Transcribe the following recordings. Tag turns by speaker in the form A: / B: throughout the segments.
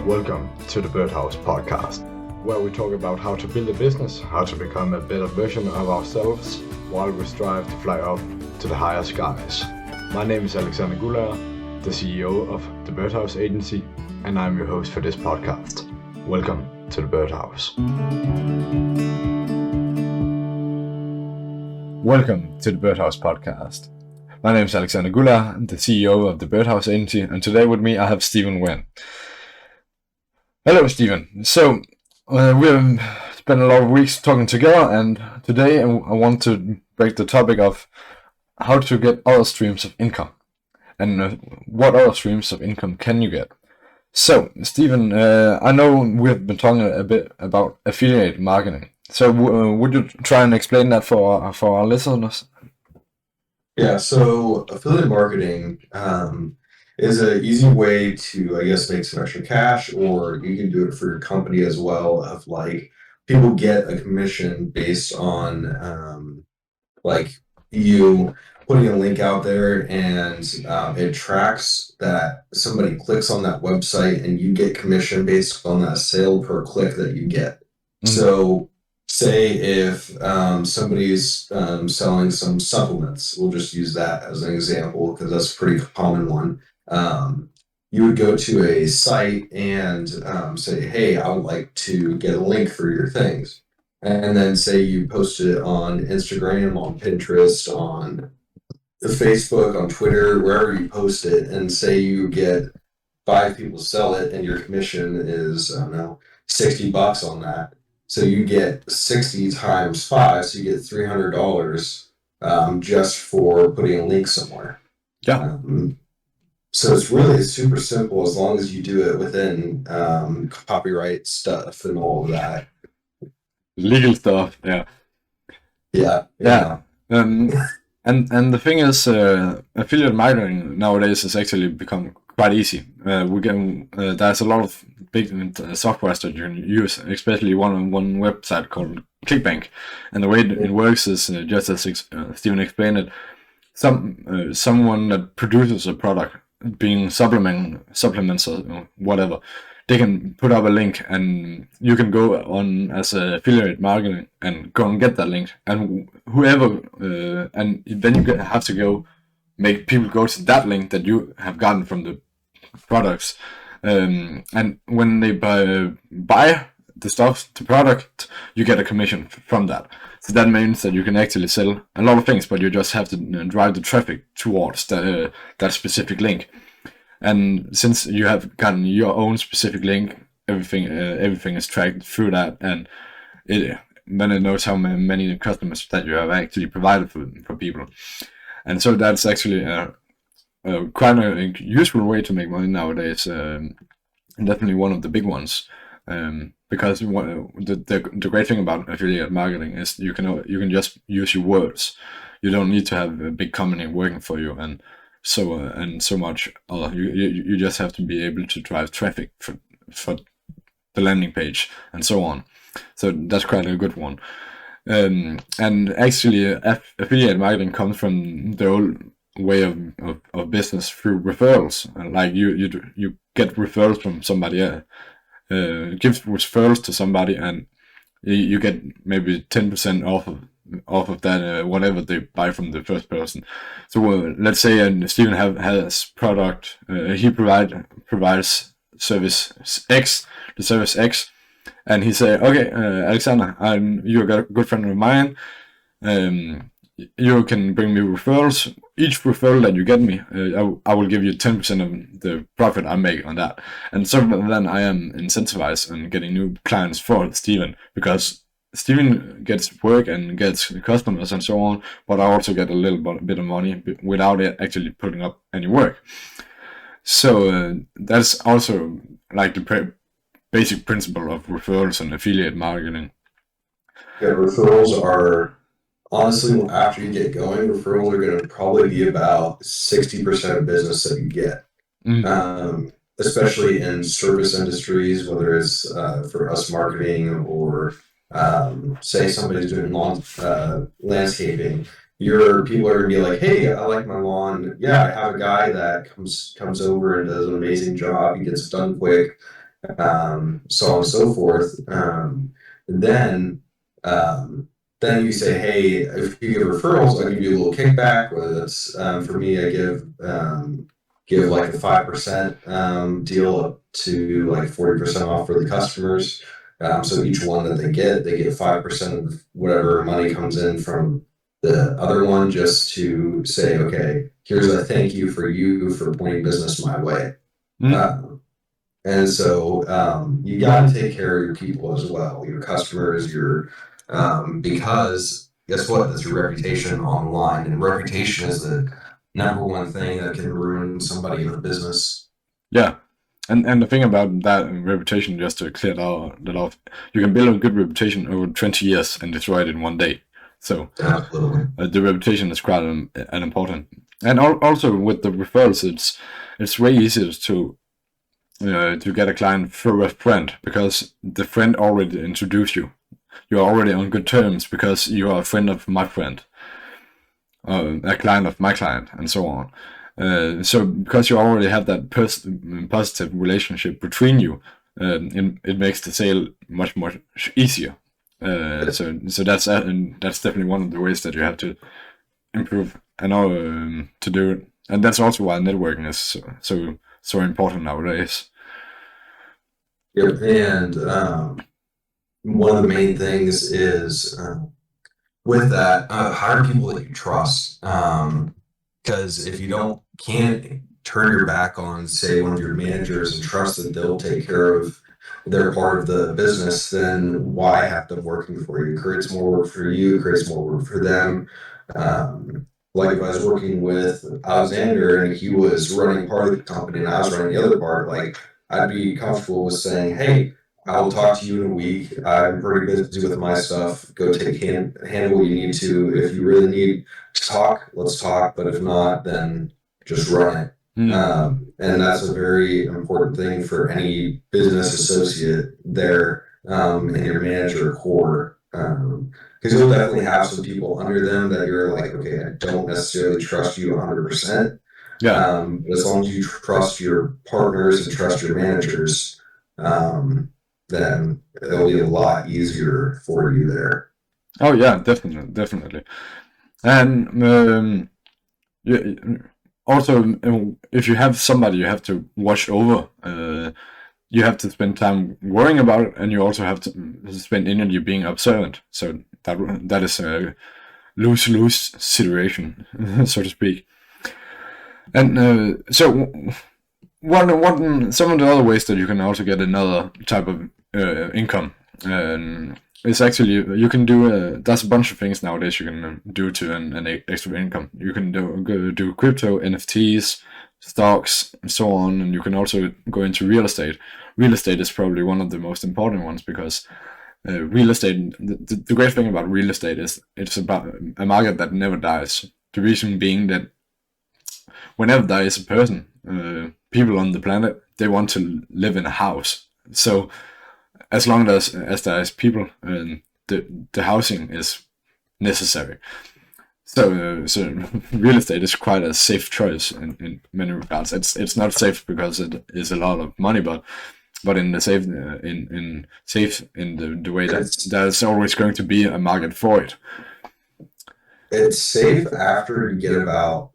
A: Welcome to the Birdhouse podcast, where we talk about how to build a business, how to become a better version of ourselves, while we strive to fly up to the higher skies. My name is Alexander Guller, the CEO of the Birdhouse Agency, and I'm your host for this podcast. Welcome to the Birdhouse. Welcome to the Birdhouse podcast. My name is Alexander Guller, I'm the CEO of the Birdhouse Agency, and today with me I have Wynne. Hello, Stephen. So, we've spent a lot of weeks talking together, and today I want to break the topic of how to get other streams of income, and what other streams of income can you get. So, Stephen, I know we've been talking a bit about affiliate marketing. So, would you try and explain that for our listeners?
B: Yeah, so affiliate marketing is an easy way to, make some extra cash, or you can do it for your company as well. Of like, people get a commission based on you putting a link out there, and it tracks that somebody clicks on that website, and you get commission based on that sale per click that you get. Mm-hmm. So say if somebody's selling some supplements, we'll just use that as an example because that's a pretty common one. You would go to a site and say, hey, I would like to get a link for your things. And then say you posted it on Instagram, on Pinterest, on Facebook, on Twitter, wherever you post it, and say you get 5 people sell it and your commission is, $60 on that. So you get 60 times 5, so you get $300 just for putting a link somewhere.
A: Yeah.
B: So it's super simple as long as you do it within copyright stuff and all of that.
A: Legal stuff, yeah.
B: Yeah.
A: And the thing is, affiliate marketing nowadays has actually become quite easy. There's a lot of big softwares that you can use, especially one website called ClickBank. And the way it works is just as Stephen explained it. Someone that produces a product, being supplements or whatever, they can put up a link, and you can go on as a affiliate marketing and go and get that link. And whoever, and then you have to go make people go to that link that you have gotten from the products. And when they buy the stuff, the product, you get a commission from that. So that means that you can actually sell a lot of things, but you just have to drive the traffic towards that specific link. And since you have gotten your own specific link, everything is tracked through that, and then it knows how many customers that you have actually provided for people. And so that's actually quite a useful way to make money nowadays, and definitely one of the big ones. Because the great thing about affiliate marketing is you can just use your words. You don't need to have a big company working for you and so much. You just have to be able to drive traffic for the landing page and so on. So that's quite a good one. And actually, affiliate marketing comes from the old way of business through referrals. Like you get referrals from somebody else. Give referrals to somebody, and you get maybe 10% off of that, whatever they buy from the first person. So let's say Stephen has product, he provides service X, the service X, and he say, okay, Alexander, you're a good friend of mine. You can bring me referrals. Each referral that you get me, I will give you 10% of the profit I make on that. And so then I am incentivized on getting new clients for Stephen, because Stephen gets work and gets customers and so on, but I also get a little bit of money without it actually putting up any work. So that's also like the basic principle of referrals and affiliate marketing.
B: Yeah, referrals are... Honestly, after you get going, referrals are going to probably be about 60% of business that you get, especially in service industries, whether it's for us marketing or say somebody's doing landscaping. Your people are going to be like, hey, I like my lawn. Yeah, I have a guy that comes over and does an amazing job. He gets it done quick. so on and so forth. And then you say, hey, if you give referrals, I'll give you a little kickback. Whether that's for me, I give like a 5% deal up to like 40% off for the customers. So each one that they get 5% of whatever money comes in from the other one, just to say, okay, here's a thank you for pointing business my way. And so you got to take care of your people as well, your customers, because guess what? That's your reputation online, and reputation is the number one thing that can ruin somebody in a business.
A: Yeah. And the thing about that reputation, just to clear that off, you can build a good reputation over 20 years and destroy it in one day. So the reputation is quite an important. And also with the referrals, it's way easier to get a client through a friend, because the friend already introduced you. You're already on good terms because you are a friend of my friend, a client of my client, and so on. So because you already have that positive relationship between you, it makes the sale much easier. So that's definitely one of the ways that you have to improve and to do it. And that's also why networking is so important nowadays.
B: Yep. And one of the main things is with that, hire people that you trust. Because if you can't turn your back on, say, one of your managers and trust that they'll take care of their part of the business, then why have them working for you? It creates more work for you, it creates more work for them. Like if I was working with Alexander and he was running part of the company and I was running the other part, like I'd be comfortable with saying, hey, I'll talk to you in a week. I'm pretty busy with my stuff. Go handle what you need to. If you really need to talk, let's talk. But if not, then just run it. And that's a very important thing for any business associate there, and your manager core. Because you'll definitely have some people under them that you're like, okay, I don't necessarily trust you 100%.
A: Yeah.
B: But as long as you trust your partners and trust your managers, then it'll be a lot easier for you there.
A: Oh yeah, definitely. And also, if you have somebody you have to watch over, you have to spend time worrying about it, and you also have to spend energy being observant. So that is a lose-lose situation, so to speak. And so some of the other ways that you can also get another type of income is actually you can do there's a bunch of things nowadays you can do to an extra income. You can do crypto, NFTs, stocks, and so on, and you can also go into real estate. Real estate is probably one of the most important ones, because real estate, the great thing about real estate is it's about a market that never dies. The reason being that whenever there is a person, people on the planet, they want to live in a house. So as long as there is people, the housing is necessary. So real estate is quite a safe choice in many regards. It's not safe because it is a lot of money, but in the safe in the way that there's always going to be a market for it.
B: It's safe after you get about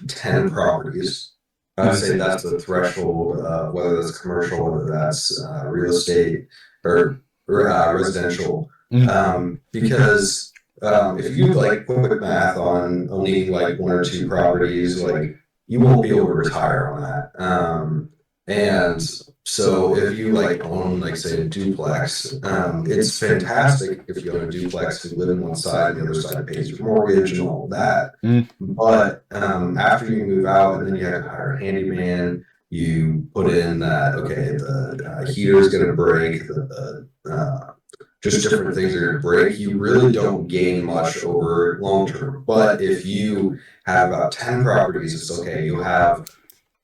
B: 10 properties. I'd say that's the threshold, whether that's commercial, whether that's real estate or residential. Because if you like quick math on owning like 1 or 2 properties, like you won't be able to retire on that. And so if you like own, like, say, a duplex, it's fantastic if you own a duplex to live in one side and the other side pays your mortgage and all that. But after you move out, and then you have to hire a handyman, you put in that, okay, the heater is going to break, just different things are going to break. You really don't gain much over long term. But if you have about 10 properties, it's okay. You'll have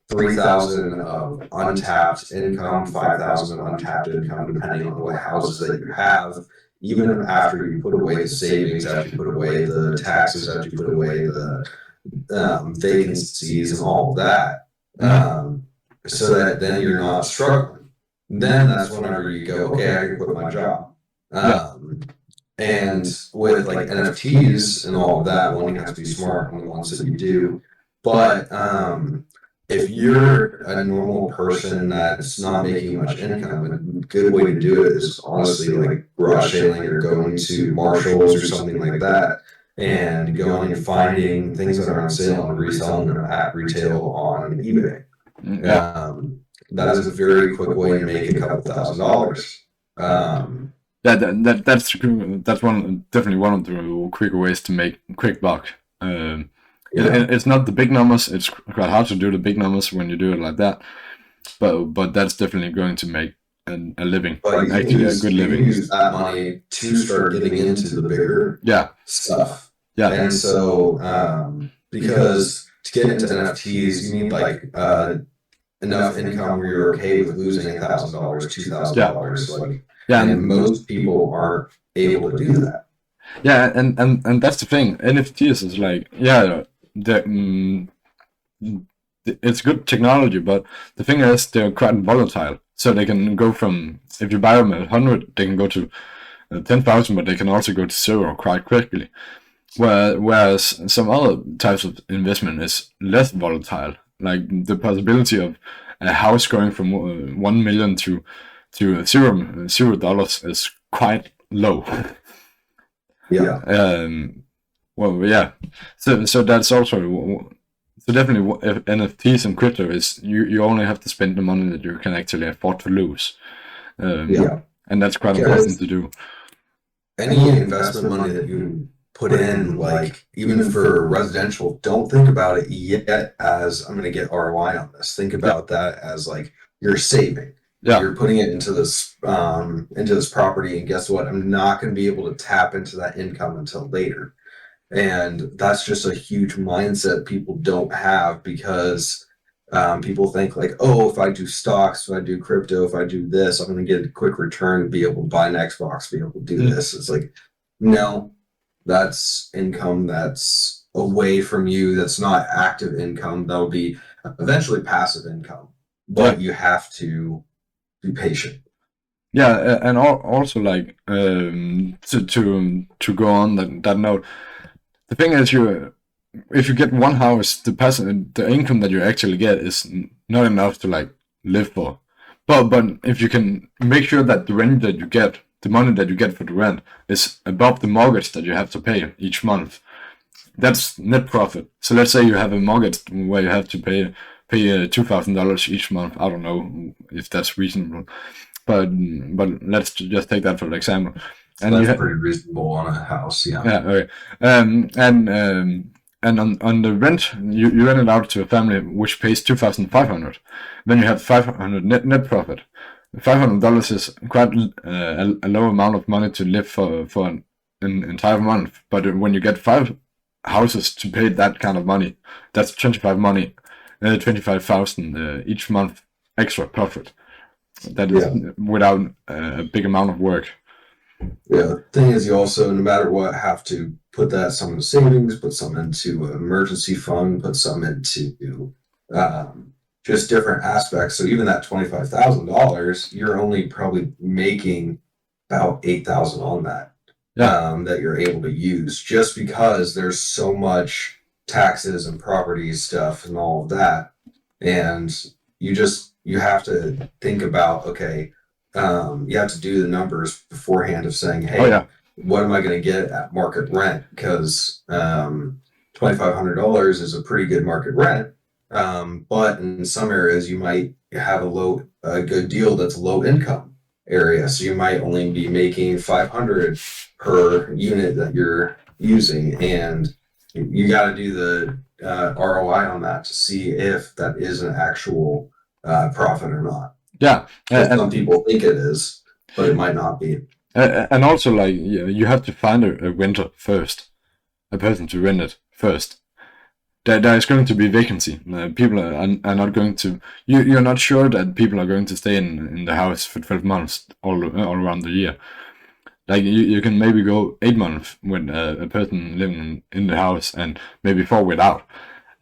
B: 3,000 of untapped income, 5,000 of untapped income, depending on what houses that you have. Even after you put away the savings, after you put away the taxes, after you put away the vacancies and all of that, so that then you're not struggling. then that's whenever you go, okay, I can quit my job. And with like NFTs and all of that, one, you have to be smart on the ones that you do. But if you're a normal person that's not making much income, a good way to do it is honestly like garage sailing or going to Marshalls or something like that, and going and finding things that are on sale and reselling them at retail on eBay. That is a very quick way to make a couple $1,000s.
A: That's definitely one of the quicker ways to make quick buck. It's not the big numbers. It's quite hard to do the big numbers when you do it like that. But that's definitely going to make a living, actually a good living.
B: Use that money to start getting into the bigger stuff.
A: Yeah.
B: And so because to get into NFTs, you need like enough income where you're okay with losing $1,000, $2,000. Like, and most people aren't able to do that.
A: Yeah, and that's the thing. NFTs is like, it's good technology, but the thing is they're quite volatile. So they can go from, if you buy them at 100, they can go to 10,000, but they can also go to 0 quite quickly. Whereas some other types of investment is less volatile. Like the possibility of a house going from 1 million to $0 is quite low. So that's also, so definitely if NFTs and crypto is you only have to spend the money that you can actually afford to lose. And that's quite important to do.
B: Any investment money that you put in, like even for residential, don't think about it yet as I'm going to get ROI on this. Think about that as like you're saving. You're putting it into this property, and guess what? I'm not going to be able to tap into that income until later. And that's just a huge mindset people don't have, because people think like, oh, if I do stocks, if I do crypto, if I do this, I'm going to get a quick return, be able to buy an Xbox, be able to do this. It's like, no, that's income that's away from you. That's not active income. That'll be eventually passive income, but you have to be patient.
A: And also like to go on that note, the thing is, if you get one house, the income that you actually get is not enough to like live for. But if you can make sure that the rent that you get, the money that you get for the rent, is above the mortgage that you have to pay each month, that's net profit. So let's say you have a mortgage where you have to pay $2,000 each month. I don't know if that's reasonable, but let's just take that for example.
B: And that's pretty reasonable on a house,
A: okay. And on the rent, you rent it out to a family which pays $2,500. Then you have $500 net profit. $500 is quite a low amount of money to live for an entire month. But when you get 5 houses to pay that kind of money, that's 25,000 each month extra profit. That is without a big amount of work.
B: The thing is, you also, no matter what, have to put that some into savings, put some into an emergency fund, put some into just different aspects. So even that $25,000, you're only probably making about $8,000 on that, that you're able to use, just because there's so much taxes and property stuff and all of that. And you have to think about, okay, you have to do the numbers beforehand of saying, hey, what am I going to get at market rent? Because $2,500 is a pretty good market rent. But in some areas, you might have a good deal that's low income area. So you might only be making $500 per unit that you're using. And you got to do the ROI on that to see if that is an actual profit or not. Some people think it is, but it might not be.
A: And also, like, you have to find a renter first, a person to rent it first. There is going to be vacancy. People are not going to. You're not sure that people are going to stay in the house for 12 months all around the year. Like you can maybe go 8 months with a person living in the house, and maybe 4 without.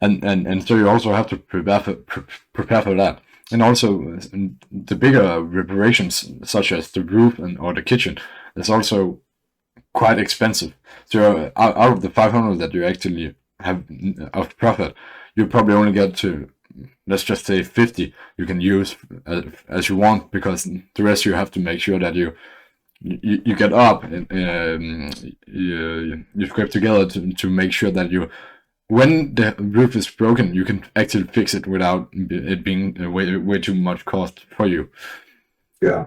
A: And so you also have to prepare for that. And also, the bigger reparations, such as the roof or the kitchen, is also quite expensive. So out of the 500 that you actually have of profit, you probably only get to, let's just say, 50 you can use as you want, because the rest you have to make sure that you get up and you scrape together to make sure that when the roof is broken, you can actually fix it without it being way too much cost for you.
B: Yeah.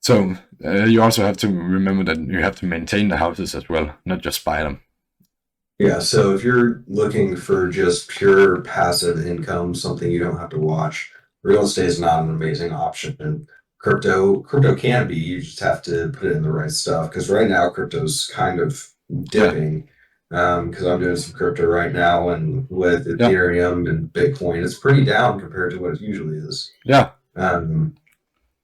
A: So you also have to remember that you have to maintain the houses as well, not just buy them.
B: Yeah, so if you're looking for just pure passive income, something you don't have to watch, real estate is not an amazing option. And crypto can be, you just have to put it in the right stuff. Because right now, crypto's kind of
A: Yeah,
B: dipping. Because I'm doing some crypto right now, and with
A: yeah,
B: Ethereum and Bitcoin, it's pretty down compared to what it usually is.
A: yeah,
B: Um,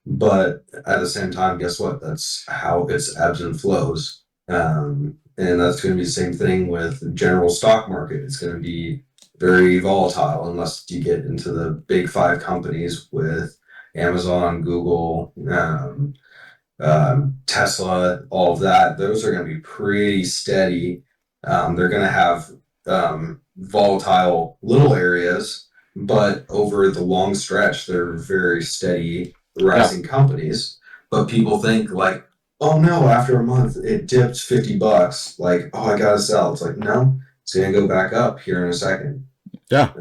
B: but at the same time, guess what? That's how it's ebbs and flows. And that's going to be the same thing with the general stock market. It's going to be very volatile unless you get into the big five companies with Amazon, Google, Tesla, all of that. Those are going to be pretty steady. They're going to have volatile little areas, but over the long stretch, they're very steady
A: yeah,
B: rising companies. But people think like, oh no, after a month it dipped $50. Like, oh, I gotta sell. It's like, no, it's gonna go back up here in a second.
A: yeah.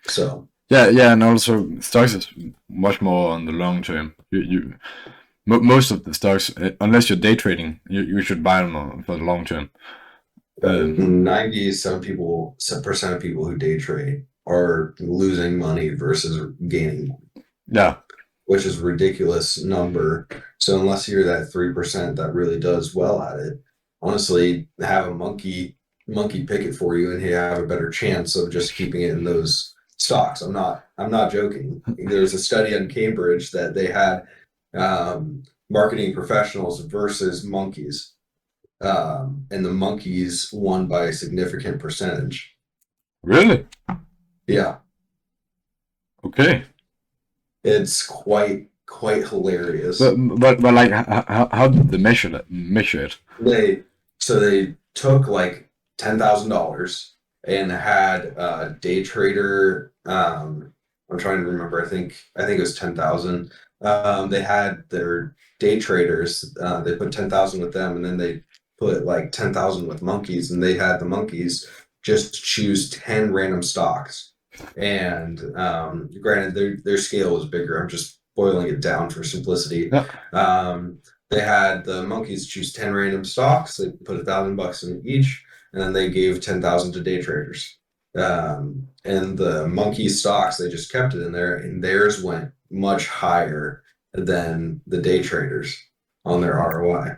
B: So
A: Yeah, and also stocks is much more on the long term. Most of the stocks, unless you're day trading, you should buy them for the long term.
B: 97% of people who day trade are losing money versus gaining money,
A: Yeah,
B: which is a ridiculous number. So unless you're that 3% that really does well at it, honestly, have a monkey pick it for you, and you have a better chance of just keeping it in those stocks. I'm not joking. There's a study in Cambridge that they had marketing professionals versus monkeys. And the monkeys won by a significant percentage.
A: really?
B: Yeah,
A: Okay.
B: it's quite hilarious.
A: But like, how did they measure it?
B: They took like $10,000 and had a day trader. I'm trying to remember. I think it was 10,000. They had their day traders. They put 10,000 with them, and then they put like 10,000 with monkeys, and they had the monkeys just choose 10 random stocks. And granted, their scale was bigger. I'm just boiling it down for simplicity.
A: Yeah,
B: They had the monkeys choose 10 random stocks. They put $1,000 in each, and then they gave 10,000 to day traders. And the monkey stocks, they just kept it in there, and theirs went much higher than the day traders on their ROI.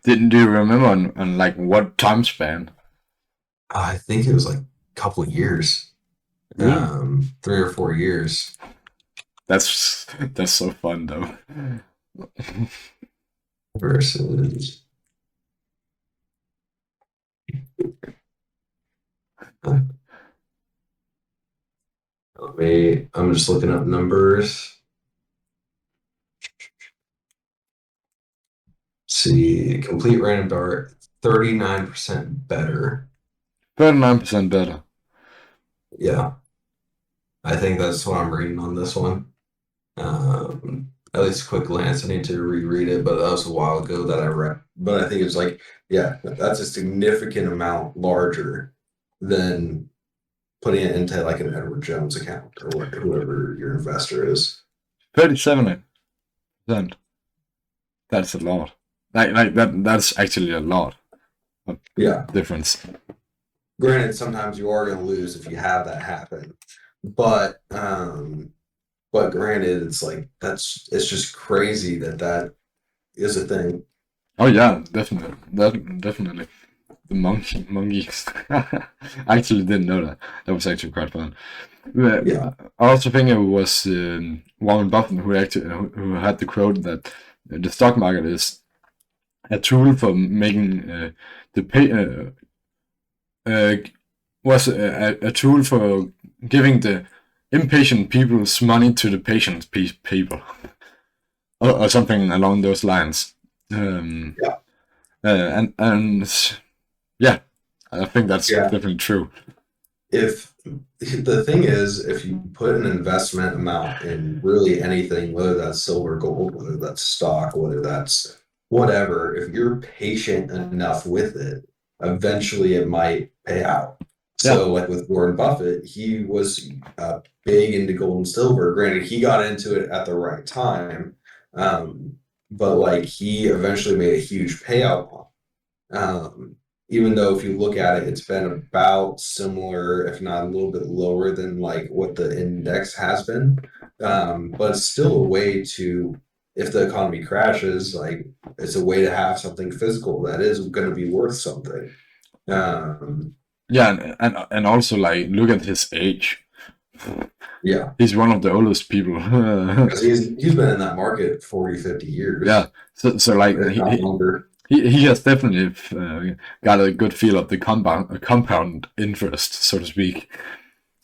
A: do you remember on like what time span?
B: I think it was like a couple of years,
A: Really?
B: 3 or 4 years.
A: That's so fun though.
B: Versus, I'm just looking up numbers. See, complete random dart, 39% better.
A: 39% better.
B: Yeah, I think that's what I'm reading on this one. At least a quick glance. I need to reread it, but that was a while ago that I read. But I think it's like, yeah, that's a significant amount larger than putting it into like an Edward Jones account or whoever your investor is.
A: 37%. That's a lot. Like that's actually a lot of
B: Yeah.
A: difference.
B: Granted, sometimes you are going to lose if you have that happen, but granted, it's like it's just crazy that is a thing.
A: Oh yeah, definitely. Definitely. The monkeys. I actually didn't know that. That was actually quite fun.
B: Yeah.
A: I also think it was Warren Buffett who had the quote that the stock market is a tool for making the pay was a tool for giving the impatient people's money to the patient people, or something along those lines.
B: Yeah.
A: And yeah, I think that's
B: Yeah.
A: definitely true.
B: If the thing is, if you put an investment amount in really anything, whether that's silver, gold, whether that's stock, whether that's whatever, if you're patient enough with it, eventually it might pay out.
A: Yeah,
B: So, like with Warren Buffett, he was big into gold and silver. Granted, he got into it at the right time, but like he eventually made a huge payout. Um, Even though if you look at it, it's been about similar, if not a little bit lower than like what the index has been. But it's still a way to, if the economy crashes, like it's a way to have something physical that is going to be worth something. Um,
A: yeah, and also like look at his age.
B: yeah,
A: He's one of the oldest people.
B: because he's been in that market 40, 50 years,
A: Yeah, so like
B: if not longer.
A: he has definitely got a good feel of the compound interest, so to speak.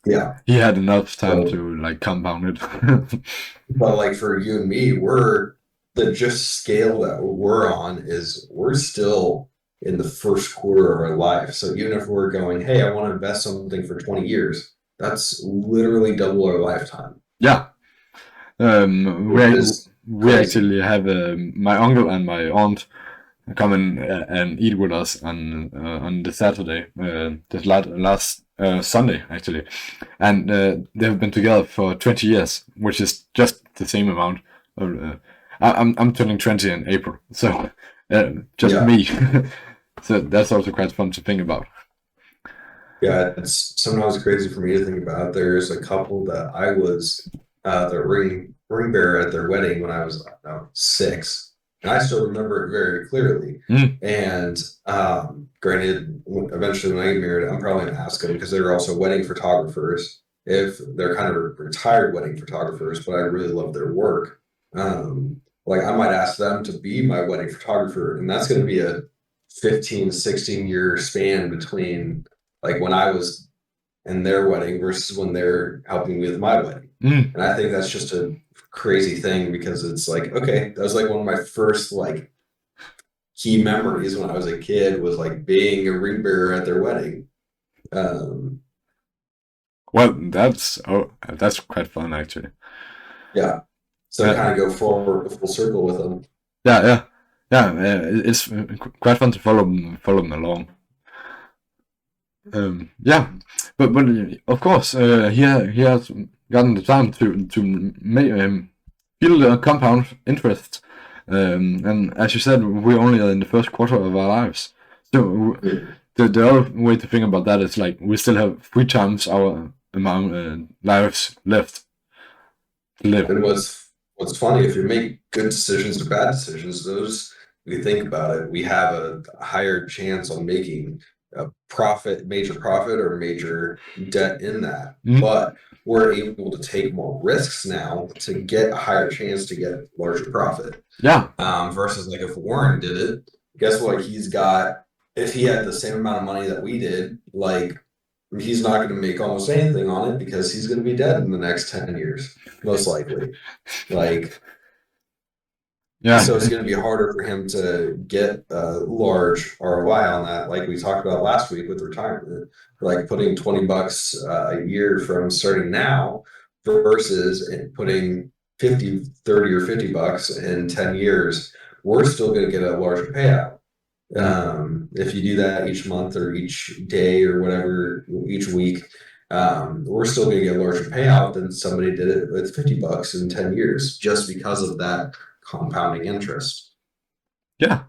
B: Yeah.
A: He had enough time
B: So,
A: to like compound it.
B: but like for you and me, we're the just scale that we're on is we're still in the first quarter of our life. So even if we're going, hey, I want to invest something for 20 years, that's literally double our lifetime,
A: Yeah,
B: which is
A: we
B: crazy.
A: actually have my uncle and my aunt come and eat with us on the Saturday, this last Sunday actually, and they've been together for 20 years, which is just the same amount. I'm turning 20 in April, so just
B: Yeah.
A: me. So that's also quite fun to think about.
B: Yeah. It's sometimes crazy for me to think about. There's a couple that I was the ring bearer at their wedding when I was 6. And I still remember it very clearly.
A: Mm,
B: And granted, eventually when I get married, I'm probably gonna ask them because they're also wedding photographers. If they're kind of retired wedding photographers, but I really love their work. Like I might ask them to be my wedding photographer, and that's going to be a 15, 16 year span between like when I was in their wedding versus when they're helping me with my wedding.
A: mm.
B: And I think that's just a crazy thing because it's like, okay, that was like one of my first like key memories when I was a kid was like being a ring bearer at their wedding. Um,
A: Well, that's quite fun actually.
B: yeah. So
A: Uh,
B: kind of go forward full circle with them.
A: yeah, yeah, yeah. It's quite fun to follow them along. Yeah, but of course, he has gotten the time to make feel the compound interest, and as you said, we're only in the first quarter of our lives. So the other way to think about that is like we still have 3 times our amount lives left to live.
B: And what's funny, if you make good decisions or bad decisions, those if you think about it, we have a higher chance on making a profit, major profit or major debt in that.
A: Mm,
B: But we're able to take more risks now to get a higher chance to get larger profit.
A: yeah,
B: Versus like if Warren did it, guess what? He's got if he had the same amount of money that we did, like he's not going to make almost anything on it because he's going to be dead in the next 10 years, most likely. Like, so it's
A: yeah,
B: going to be harder for him to get a large ROI on that, like we talked about last week with retirement, like putting $20 a year from starting now versus putting 50, 30 or $50 in 10 years. We're still going to get a larger payout.
A: mm,
B: If you do that each month or each day or whatever, each week, we're still going to get a larger payout than somebody did it with $50 in 10 years just because of that compounding interest.
A: yeah.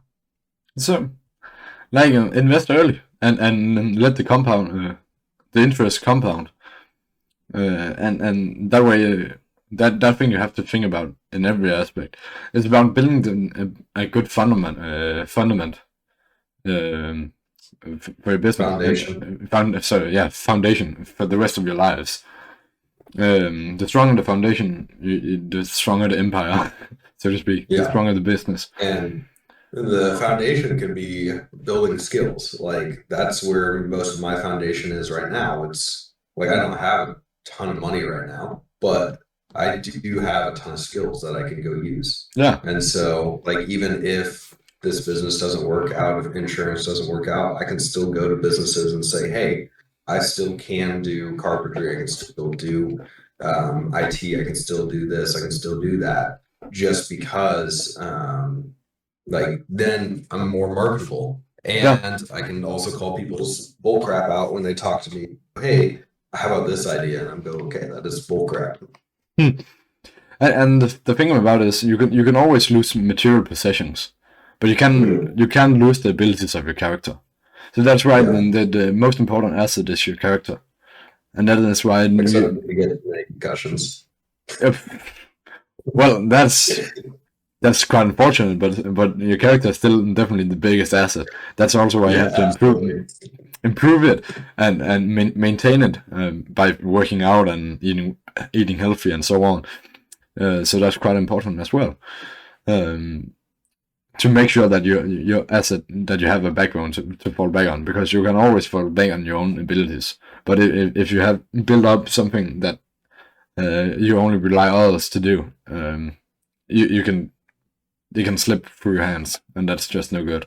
A: So like invest early and let the compound the interest compound. And that way, that thing you have to think about in every aspect. It's about building a good fundament for your business
B: Foundation.
A: and foundation for the rest of your lives. The stronger the foundation, the stronger the empire, so to speak. The
B: Yeah.
A: stronger the business.
B: And the foundation can be building skills. Like that's where most of my foundation is right now. It's like I don't have ton of money right now, but I do have a ton of skills that I can go use.
A: Yeah.
B: And so, like, even if this business doesn't work out, if insurance doesn't work out, I can still go to businesses and say, hey, I still can do carpentry, I can still do IT, I can still do this, I can still do that, just because like then I'm more marketable.
A: Yeah.
B: And I can also call people's bull crap out when they talk to me. Hey, how about this idea? And I'm go, okay, that is bull crap.
A: Hmm. And the thing about it is you can always lose material possessions, but you can lose the abilities of your character. So that's why the most important asset is your character, and that is why
B: Except if you get many concussions.
A: Well, that's quite unfortunate, but your character is still definitely the biggest asset. That's also why you have to improve it and maintain it by working out and eating healthy and so on. So that's quite important as well. To make sure that your asset, that you have a backbone to fall back on, because you can always fall back on your own abilities. But if you have built up something that you only rely on others to do, you can slip through your hands, and that's just no good.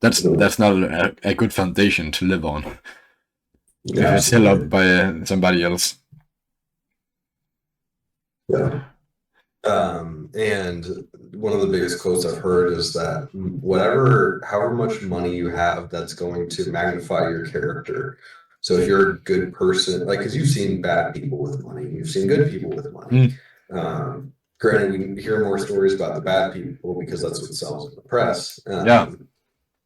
A: That's not a good foundation to live on. If it's held up by somebody else.
B: Yeah. And one of the biggest quotes I've heard is that however much money you have, that's going to magnify your character. So if you're a good person, like, because you've seen bad people with money, you've seen good people with money. Granted, we can hear more stories about the bad people because that's what sells in the press.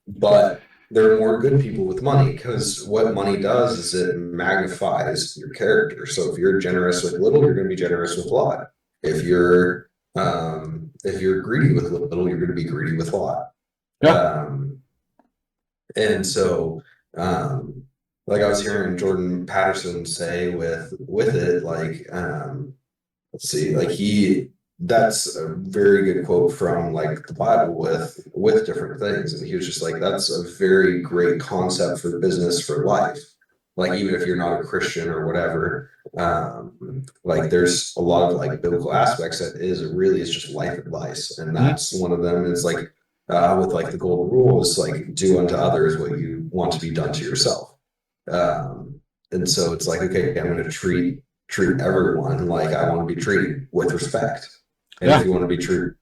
B: But there are more good people with money, because what money does is it magnifies your character. So if you're generous with little, you're going to be generous with a lot. If you're greedy with little, you're going to be greedy with a lot. And so, like I was hearing Jordan Patterson say with it, like, let's see, like that's a very good quote from like the Bible with different things. And he was just like, that's a very great concept for business, for life. Like, even if you're not a Christian or whatever, like, there's a lot of like biblical aspects that is just life advice. And that's one of them is like, with like the golden rule is like, do unto others what you want to be done to yourself. And so it's like, okay, I'm going to treat everyone like I want to be treated with respect. And if you want to be treated,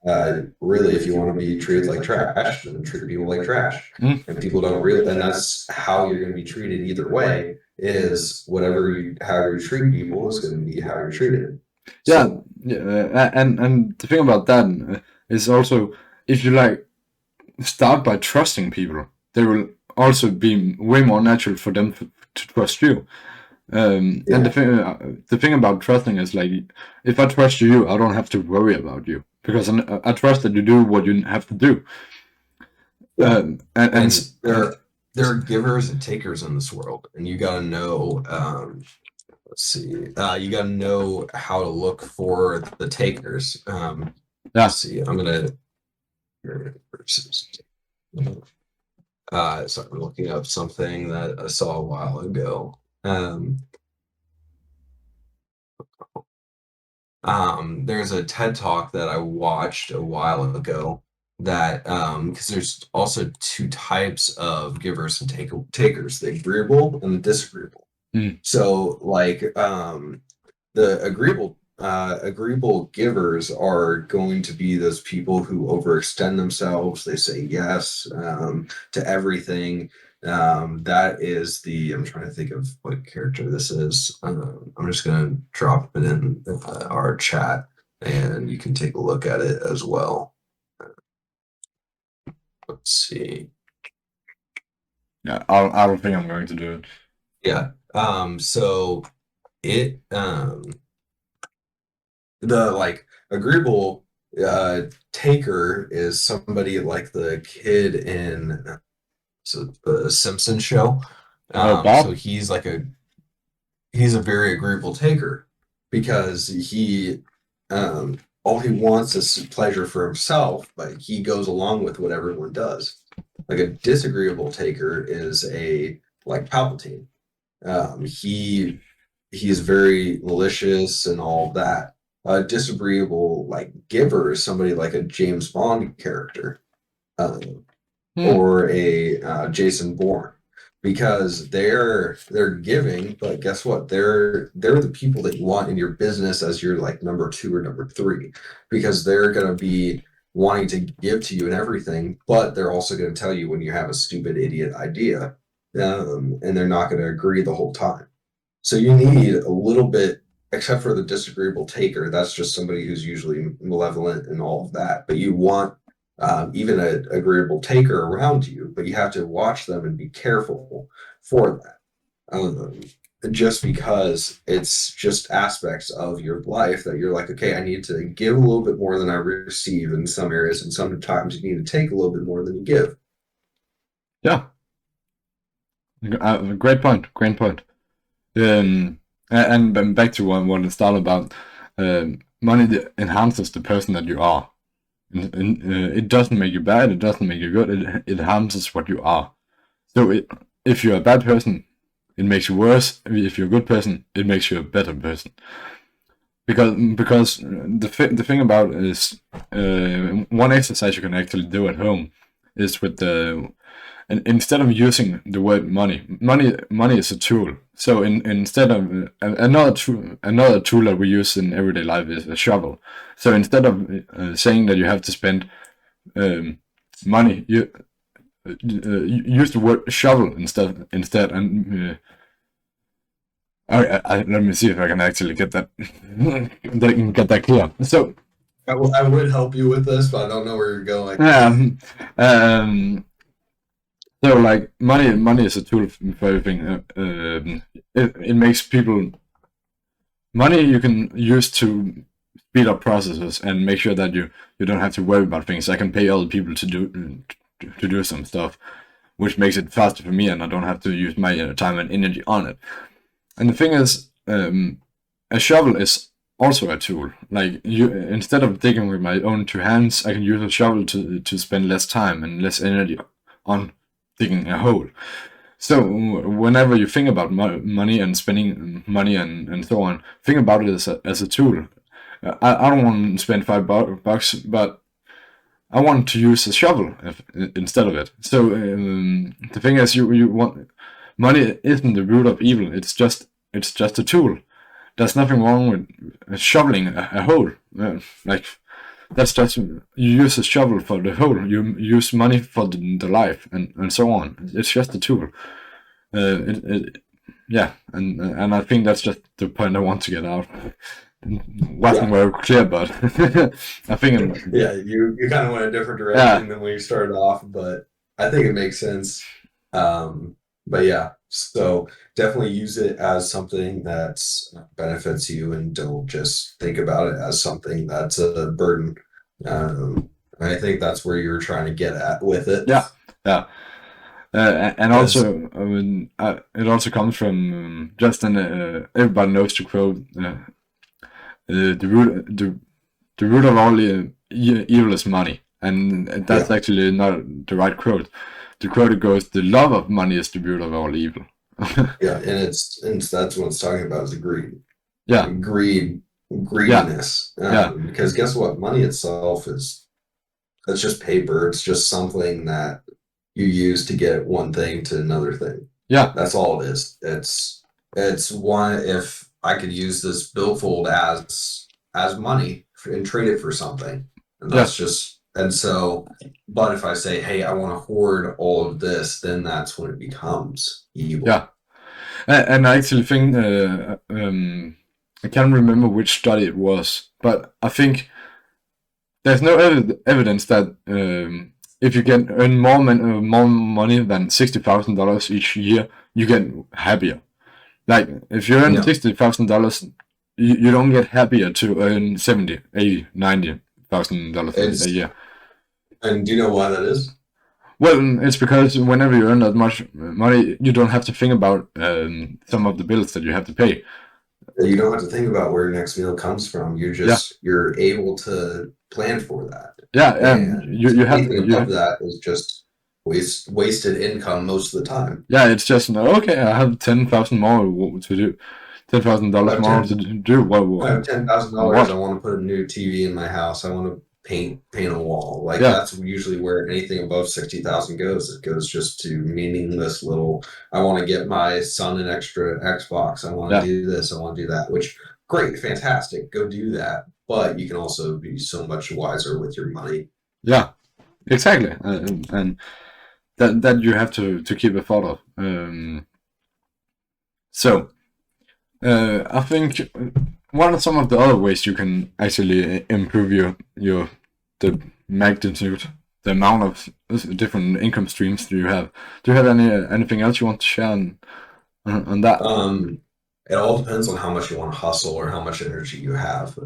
B: really, if you want to be treated like trash, then treat people like trash. And people don't really, and that's how you're going to be treated either way, is however you treat people is going to be how you're treated.
A: So, and the thing about that is also, if you like start by trusting people, they will also be way more natural for them to trust you. And the thing about trusting is, like, if I trust you, I don't have to worry about you, because I trust that you do what you have to do. And
B: there are givers and takers in this world, and you got to know. Let's see. You got to know how to look for the takers. Let's see. I'm gonna. So I'm looking up something that I saw a while ago. There's a TED Talk that I watched a while ago that because there's also two types of givers and takers, the agreeable and the disagreeable. So like the agreeable givers are going to be those people who overextend themselves. They say yes to everything. That is I'm trying to think of what character this is. I'm just going to drop it in our chat, and you can take a look at it as well. Let's see.
A: Yeah, I don't think I'm going to do it.
B: Yeah. So it the like agreeable taker is somebody like the kid in the Simpsons show. So he's a very agreeable taker, because he all he wants is pleasure for himself, but he goes along with what everyone does. Like a disagreeable taker is like Palpatine. He he's very malicious and all of that. A disagreeable like giver is somebody like a James Bond character. Uh,
A: Hmm.
B: or a Jason Bourne because they're giving, but guess what? They're the people that you want in your business as your like number two or number three because they're gonna be wanting to give to you and everything, but they're also going to tell you when you have a stupid idiot idea, and they're not going to agree the whole time. So you need a little bit, except for the disagreeable taker. That's just somebody who's usually malevolent and all of that. But you want even an agreeable taker around you, but you have to watch them and be careful for that. Just because it's just aspects of your life that you're like, okay, I need to give a little bit more than I receive in some areas, and sometimes you need to take a little bit more than you give.
A: Yeah. Great point. Great point. And back to what it's all about. Money enhances the person that you are. It doesn't make you bad. It doesn't make you good. It enhances what you are. So if you're a bad person, it makes you worse. If you're a good person, it makes you a better person. Because the thing about it is one exercise you can actually do at home is with and instead of using the word money is a tool. So instead of another tool that we use in everyday life is a shovel. So instead of saying that you have to spend money, you use the word shovel instead. And let me see if I can actually get that get that clear. So
B: I would help you with this, but I don't know where you're going.
A: So like money is a tool for everything. It makes people money you can use to speed up processes and make sure that you don't have to worry about things. I can pay other people to do some stuff, which makes it faster for me, and I don't have to use my time and energy on it. And the thing is, a shovel is also a tool. Like instead of digging with my own two hands, I can use a shovel to spend less time and less energy on digging a hole. So whenever you think about money and spending money and so on, think about it as a tool. I don't want to spend $5, but I want to use a shovel instead of it. So the thing is, you want money isn't the root of evil. It's just a tool. There's nothing wrong with shoveling a hole. Like that's just you use a shovel for the hole. You use money for the life and so on. It's just a tool. Yeah, and I think that's just the point I want to get out. Wasn't very clear, but I think
B: you kind of went a different direction than when you started off, but I think it makes sense. But yeah, so definitely use it as something that benefits you, and don't just think about it as something that's a burden. I think that's where you're trying to get at with it.
A: Yeah. And also, I mean, it also comes from just everybody knows to quote the root of all evil is money, and that's actually not the right quote. The quote goes, "The love of money is the root of all evil."
B: Yeah, and that's what it's talking about is greed.
A: Yeah,
B: greediness. Because guess what? Money itself it's just paper. It's just something that you use to get one thing to another thing.
A: Yeah,
B: that's all it is. It's one. If I could use this billfold as money and trade it for something, and that's just. And so, but if I say, hey, I want to hoard all of this, then that's when it becomes evil.
A: Yeah, and I actually think I can't remember which study it was, but I think there's no evidence that if you can earn more money than $60,000 each year, you get happier. Like if you earn $60,000, you don't get happier to earn $70,000, $80,000, $90,000 a year.
B: And do you know why that is?
A: Well, it's because whenever you earn that much money, you don't have to think about some of the bills that you have to pay.
B: You don't have to think about where your next meal comes from. You're able to plan for that.
A: Yeah, and you have
B: that is just wasted income most of the time.
A: Yeah, it's just okay. I have 10,000 more to $10,000
B: have
A: more to do
B: I have $10,000. I
A: what?
B: want to put a new TV in my house. I want to paint a wall. Like
A: Yeah,
B: that's usually where anything above 60,000 goes. It goes just to meaningless little. I want to get my son an extra Xbox. I want to
A: yeah,
B: do this. I want to do that. Which great, fantastic. Go do that. But you can also be so much wiser with your money.
A: yeah, exactly, and that you have to keep a thought of. So I think one of some of the other ways you can actually improve your the magnitude, the amount of different income streams do you have. Do you have anything else you want to share on that?
B: It all depends on how much you want to hustle or how much energy you have.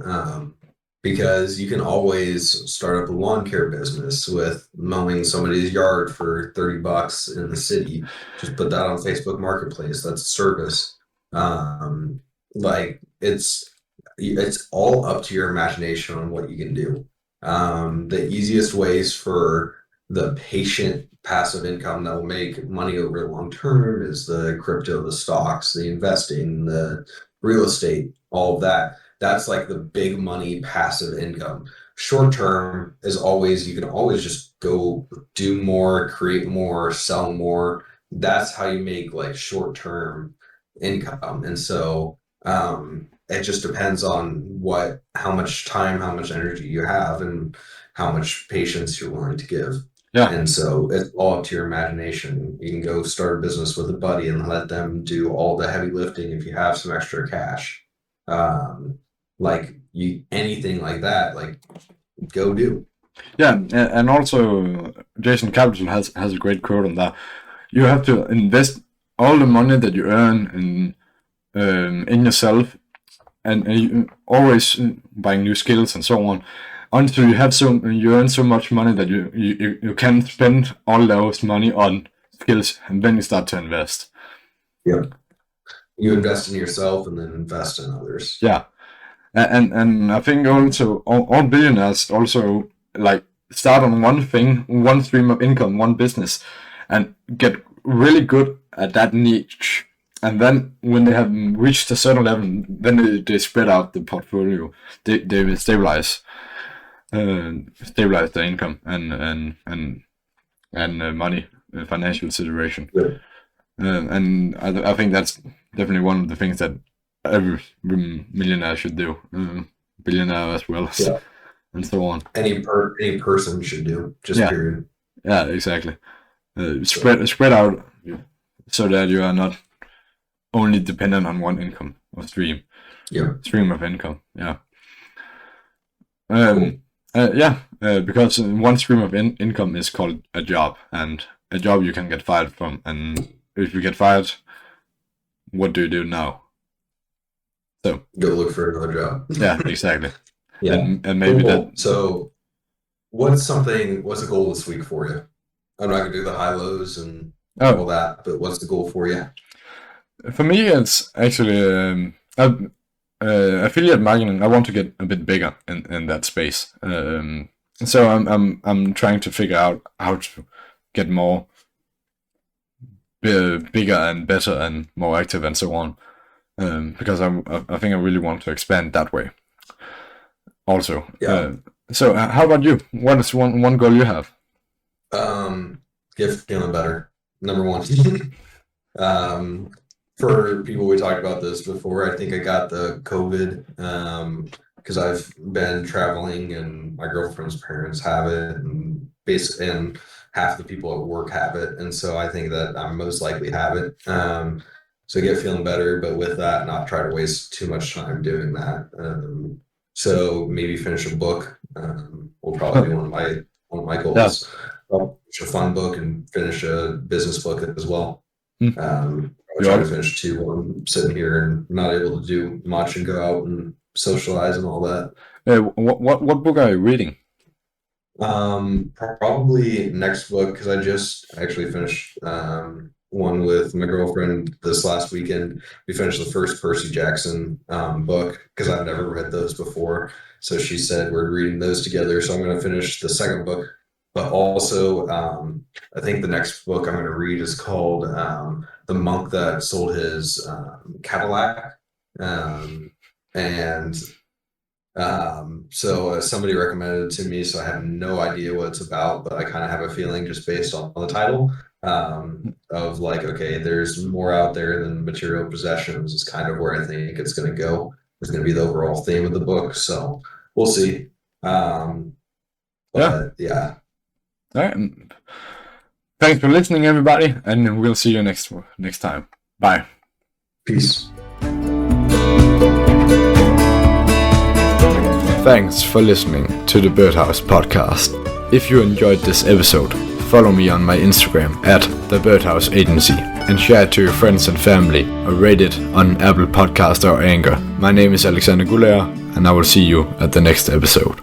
B: Because you can always start up a lawn care business with mowing somebody's yard for $30 in the city. Just put that on Facebook Marketplace. That's a service. Like it's all up to your imagination on what you can do. The easiest ways for the patient passive income that will make money over the long term is the crypto, the stocks, the investing, the real estate, all of that. That's like the big money passive income. Short term is always, you can always just go do more, create more, sell more. That's how you make like short term income. And so it just depends on how much time, how much energy you have, and how much patience you're willing to give.
A: Yeah,
B: And so it's all up to your imagination. You can go start a business with a buddy and let them do all the heavy lifting if you have some extra cash. Um, like anything like that, like go do.
A: yeah, and also Jason Capital has a great quote on that. You have to invest all the money that you earn in yourself, and you always buying new skills and so on, until you earn so much money that you can spend all those money on skills, and then you start to invest.
B: Yeah. You invest in yourself and then invest in others.
A: Yeah, and I think also all billionaires also like start on one thing, one stream of income, one business, and get really good at that niche. And then when they have reached a certain level, then they spread out the portfolio. They will stabilize the income and money, financial situation.
B: Yeah.
A: And I think that's definitely one of the things that every millionaire should do, billionaire as well,
B: Yeah.
A: and so on.
B: Any person should do, just
A: Yeah.
B: period.
A: Yeah, exactly. Spread out so that you are not only dependent on one income or stream.
B: Yeah.
A: Stream of income. Yeah.
B: Cool.
A: Because one stream of income is called a job, and a job you can get fired from. And if you get fired, what do you do now? So
B: Go look for another job.
A: yeah, exactly.
B: Yeah.
A: And maybe
B: Cool.
A: that.
B: So what's a goal this week for you? I'm not gonna do the high lows and all that, but what's the goal for you?
A: For me, it's actually affiliate marketing. I want to get a bit bigger in that space. So I'm trying to figure out how to get more bigger and better and more active and so on. Because I think I really want to expand that way. Also,
B: Yeah.
A: So how about you? What is one goal you have?
B: Get feeling better. Number one. For people, we talked about this before. I think I got the COVID because I've been traveling and my girlfriend's parents have it, and and half the people at work have it, and so I think that I most likely have it. So get feeling better, but with that, not try to waste too much time doing that. So maybe finish a book. Will probably be one of my goals. I'll finish a fun book and finish a business book as well. I'm trying to finish two while I'm sitting here and not able to do much and go out and socialize and all that.
A: What book are you reading?
B: Probably next book, because I just actually finished one with my girlfriend this last weekend. We finished the first Percy Jackson book because I've never read those before. So she said we're reading those together. So I'm going to finish the second book. But also, I think the next book I'm going to read is called The Monk That Sold His Cadillac. And so somebody recommended it to me, so I have no idea what it's about, but I kind of have a feeling just based on the title of like, okay, there's more out there than material possessions is kind of where I think it's going to go. It's going to be the overall theme of the book, so we'll see. But yeah.
A: All right. Thanks for listening, everybody, and we'll see you next time. Bye.
B: Peace.
A: Thanks for listening to the Birdhouse Podcast. If you enjoyed this episode, follow me on my Instagram at The Birdhouse Agency and share it to your friends and family or rate it on Apple Podcast or Anchor. My name is Alexander Gulager, and I will see you at the next episode.